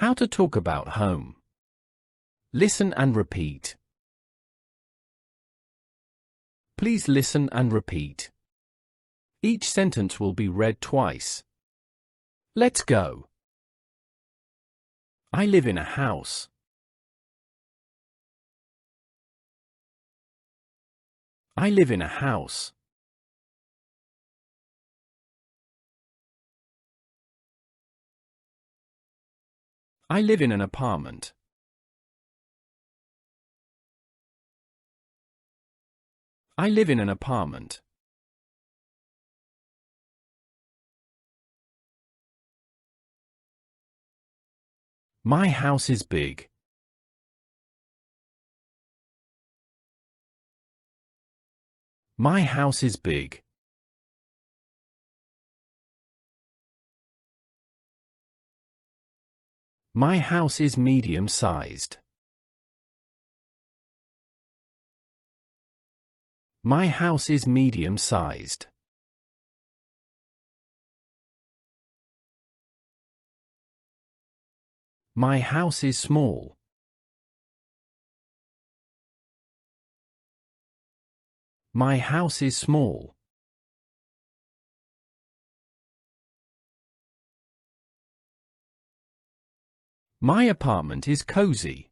How to talk about home. Listen and repeat. Please listen and repeat. Each sentence will be read twice. Let's go. I live in a house. I live in a house. I live in an apartment. I live in an apartment. My house is big. My house is big. My house is medium-sized. My house is medium-sized. My house is small. My house is small. My apartment is cozy.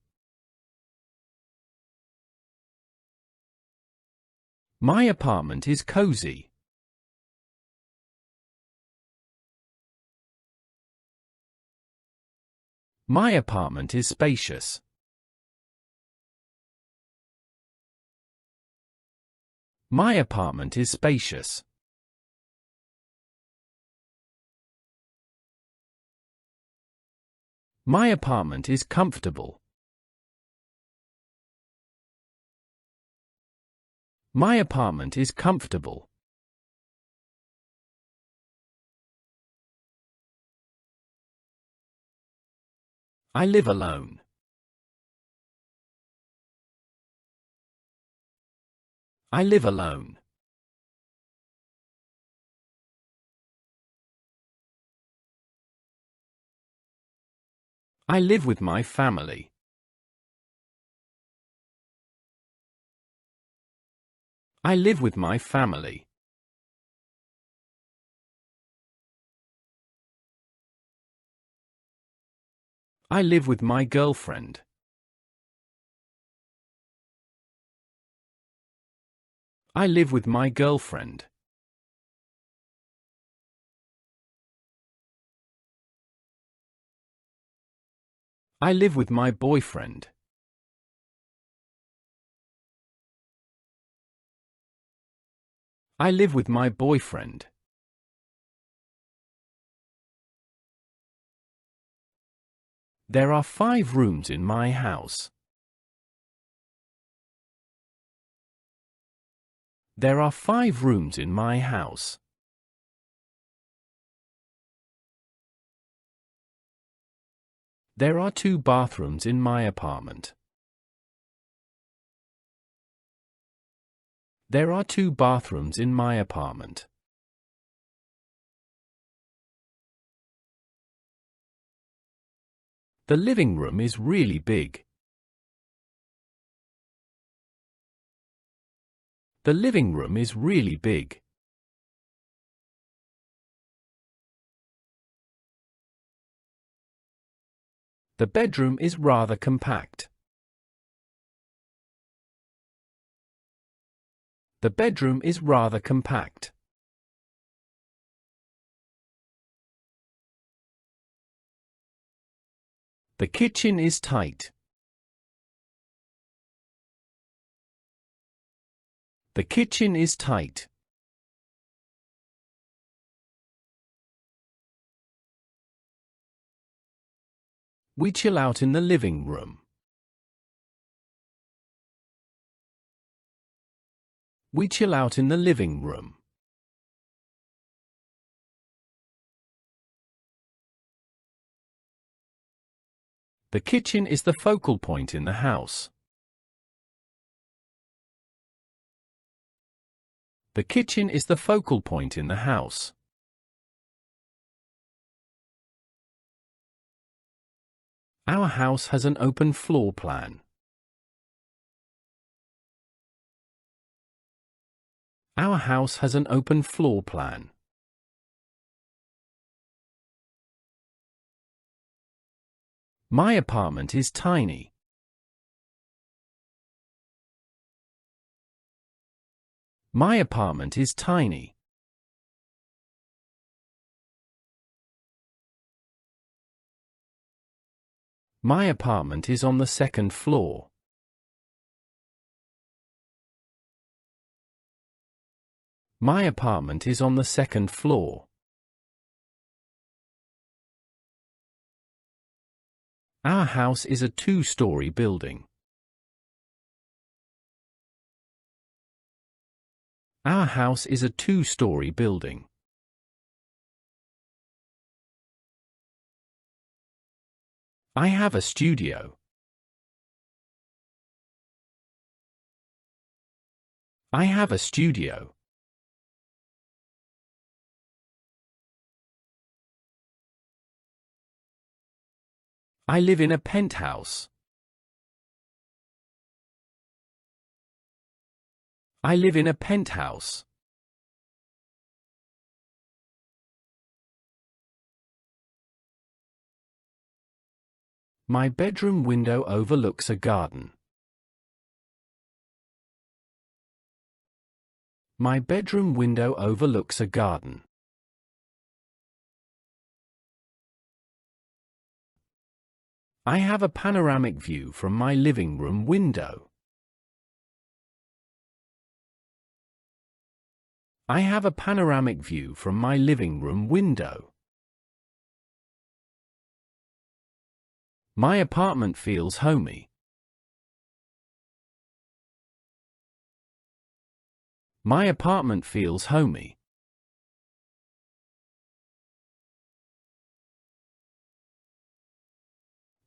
My apartment is cozy. My apartment is spacious. My apartment is spacious. My apartment is comfortable. My apartment is comfortable. I live alone. I live alone. I live with my family. I live with my family. I live with my girlfriend. I live with my girlfriend. I live with my boyfriend. I live with my boyfriend. There are 5 rooms in my house. There are 5 rooms in my house. There are 2 bathrooms in my apartment. There are 2 bathrooms in my apartment. The living room is really big. The living room is really big. The bedroom is rather compact. The bedroom is rather compact. The kitchen is tight. The kitchen is tight. We chill out in the living room. We chill out in the living room. The kitchen is the focal point in the house. The kitchen is the focal point in the house. Our house has an open floor plan. Our house has an open floor plan. My apartment is tiny. My apartment is tiny. My apartment is on the second floor. My apartment is on the second floor. Our house is a two-story building. Our house is a two-story building. I have a studio. I have a studio. I live in a penthouse. I live in a penthouse. My bedroom window overlooks a garden. My bedroom window overlooks a garden. I have a panoramic view from my living room window. I have a panoramic view from my living room window. My apartment feels homey. My apartment feels homey.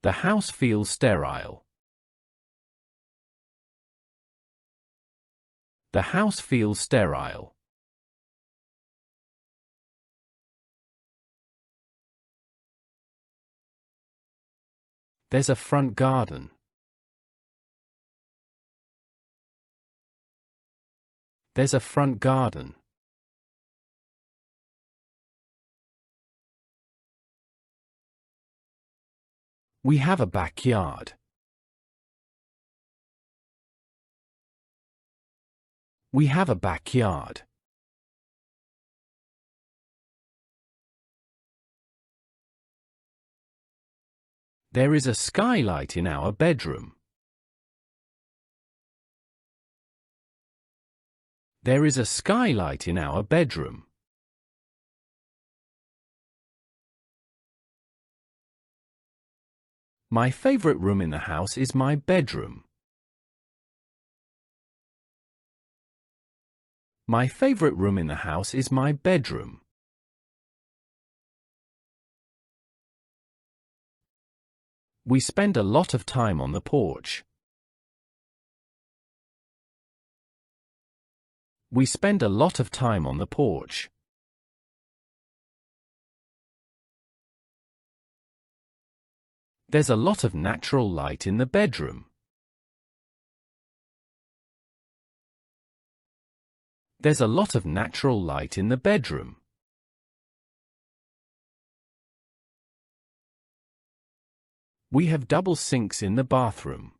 The house feels sterile. The house feels sterile. There's a front garden. There's a front garden. We have a backyard. We have a backyard. There is a skylight in our bedroom. There is a skylight in our bedroom. My favorite room in the house is my bedroom. My favorite room in the house is my bedroom. We spend a lot of time on the porch. We spend a lot of time on the porch. There's a lot of natural light in the bedroom. There's a lot of natural light in the bedroom. We have double sinks in the bathroom.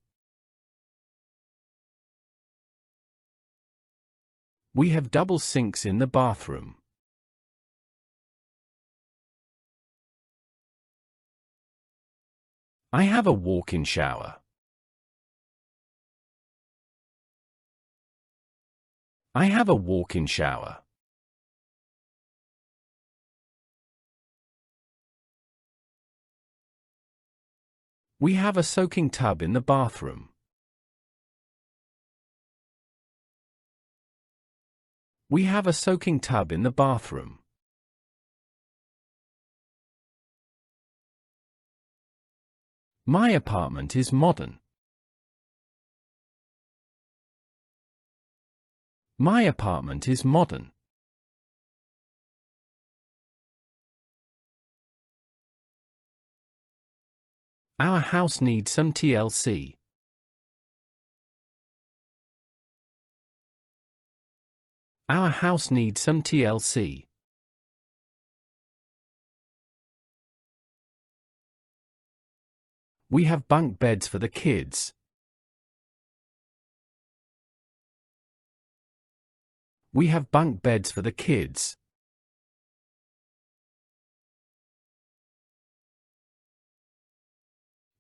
We have double sinks in the bathroom. I have a walk-in shower. I have a walk-in shower. We have a soaking tub in the bathroom. We have a soaking tub in the bathroom. My apartment is modern. My apartment is modern. Our house needs some TLC. Our house needs some TLC. We have bunk beds for the kids. We have bunk beds for the kids.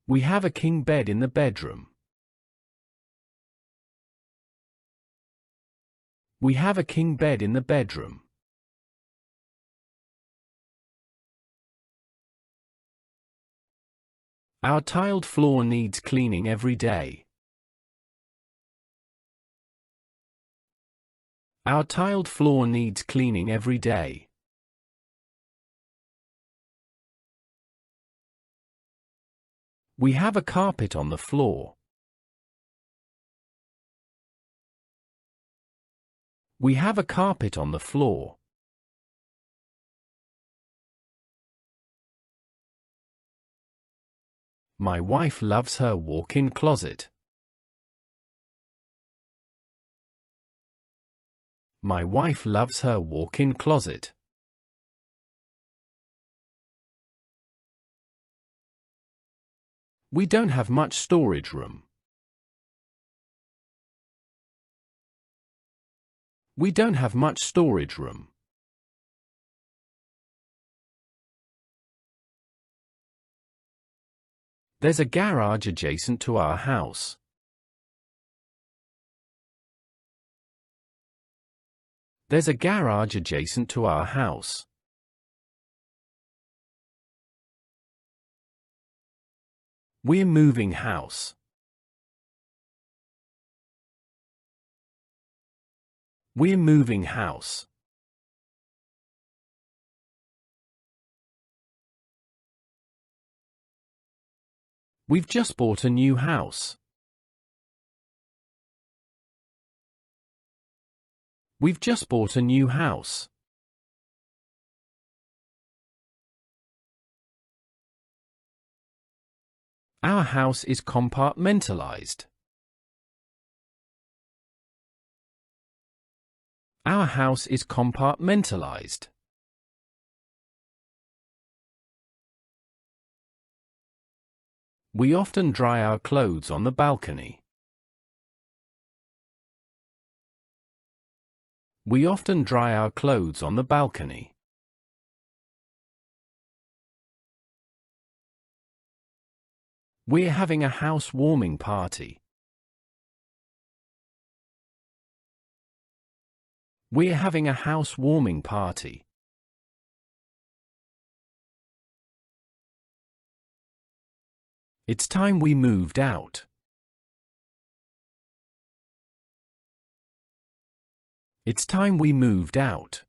We have a king bed in the bedroom. We have a king bed in the bedroom. Our tiled floor needs cleaning every day. Our tiled floor needs cleaning every day. We have a carpet on the floor. We have a carpet on the floor. My wife loves her walk-in closet. My wife loves her walk-in closet. We don't have much storage room. We don't have much storage room. There's a garage adjacent to our house. There's a garage adjacent to our house. We're moving house. We're moving house. We've just bought a new house. We've just bought a new house. Our house is compartmentalized. Our house is compartmentalized. We often dry our clothes on the balcony. We often dry our clothes on the balcony. We're having a housewarming party. We're having a housewarming party. It's time we moved out. It's time we moved out.